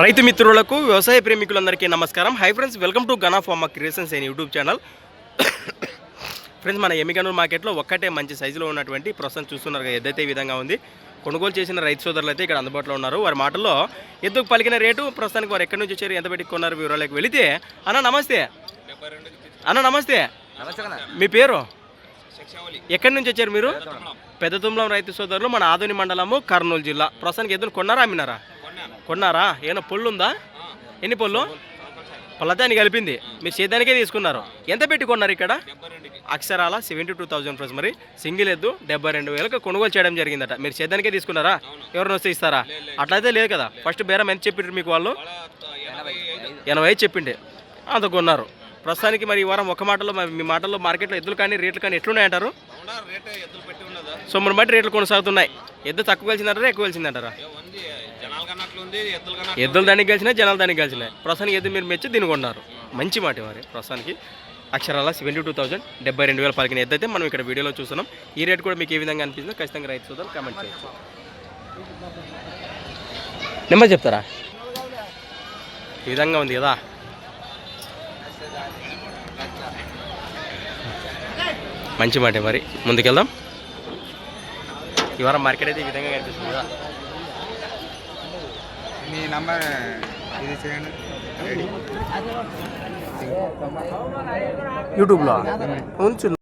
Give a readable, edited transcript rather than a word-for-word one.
రైతు మిత్రులకు వ్యవసాయ ప్రేమికులందరికీ నమస్కారం. Hi friends, welcome to Gana pharma creations and YouTube channel. Friends, మన ఎమ్మిగనూరు మార్కెట్లో ఒక్కటే మంచి సైజులో ఉన్నటువంటి ప్రస్తుతం చూస్తున్నారు ఏదైతే ఈ విధంగా ఉంది. కొనుగోలు చేసిన రైతు సోదరులు అయితే ఇక్కడ అందుబాటులో ఉన్నారు. వారి మాటల్లో ఎద్దుకు పలికిన రేటు, ప్రస్తుతానికి వారు ఎక్కడి నుంచి వచ్చారు, ఎంత పెట్టి కొన్నారు వివరాలకు వెళితే, అన్న నమస్తే. అన్న నమస్తే, మీ పేరు? ఎక్కడి నుంచి వచ్చారు మీరు? పెద్ద తుమ్లం రైతు సోదరులు, మన ఆదోని మండలము, కర్నూలు జిల్లా. ప్రస్తుతానికి ఎద్దును కొన్నారా అమ్మినారా? కొన్నారా? ఏమైనా పొల్లు ఉందా? ఎన్ని పొల్లు? పొల్లతాన్ని కలిపింది మీరు సేద్యానికే తీసుకున్నారు. ఎంత పెట్టి కొన్నారు ఇక్కడ? అక్షరాల 72,000 ప్లస్. మరి సింగిల్ ఎద్దు 72,000 కొనుగోలు చేయడం జరిగిందట. మీరు సేద్యానికే తీసుకున్నారా? ఎవరిని వస్తే ఇస్తారా? అట్లయితే లేదు కదా. ఫస్ట్ బేరం ఎంత చెప్పిండ్రు మీకు వాళ్ళు? 85 చెప్పిండే అంత కొన్నారు. ప్రస్తుతానికి మరి ఈ వారం ఒక మాటలో మీ మాటల్లో మార్కెట్లో ఎద్దులు కానీ రేట్లు కానీ ఎట్లున్నాయంటారు? సో మన బట్టి రేట్లు కొనసాగుతున్నాయి. ఎద్దు తక్కువ కలిసిందంటారా, ఎక్కువ కలిసిందంటారా? ఎద్దులు దానికి కలిసినాయి, జనాలు దానికి కలిసినాయి. ప్రస్తుతానికి ఎద్దు మీరు మెచ్చి దీన్ని కొన్నారు. మంచి మాట. మరి ప్రస్తుతానికి అక్షరాల 72,000 72,000 పలికిన ఎద్దు అయితే మనం ఇక్కడ వీడియోలో చూస్తున్నాం. ఈ రేట్ కూడా మీకు ఏ విధంగా అనిపిస్తుందో ఖచ్చితంగా రైతు సోదరులు కామెంట్ చేయొచ్చు. నెంబర్ చెప్తారా? ఈ విధంగా ఉంది కదా. మంచి మాట. మరి ముందుకెళ్దాం. ఈ వారం మార్కెట్ అయితే ఈ విధంగా కనిపిస్తుంది కదా. మీ నంబర్ ఇది చేయండి. యూట్యూబ్లో ఉంచు.